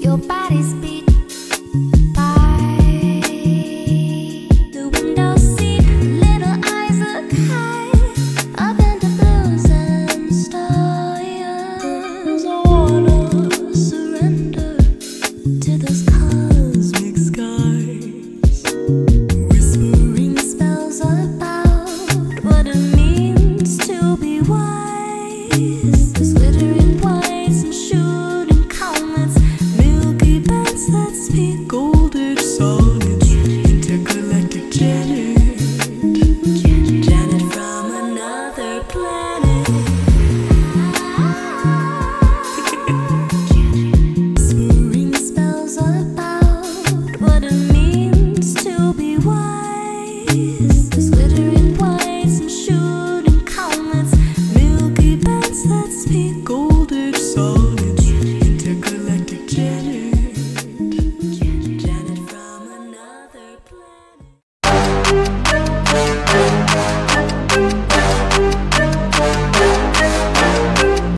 Your body's beat by the window seat. Little eyes look high up into blues and stars. I wanna surrender to those cosmic skies, whispering spells about what it means to be wise. Those glittering whites and shooting comets, milky bands that speak golden sonnets, intergalactic Janet, Janet from another planet. Whispering spells about what it means to be wise. Those glittering whites and shooting comets, milky bands that speak golden sonnets, intergalactic Janet, Janet from another planet.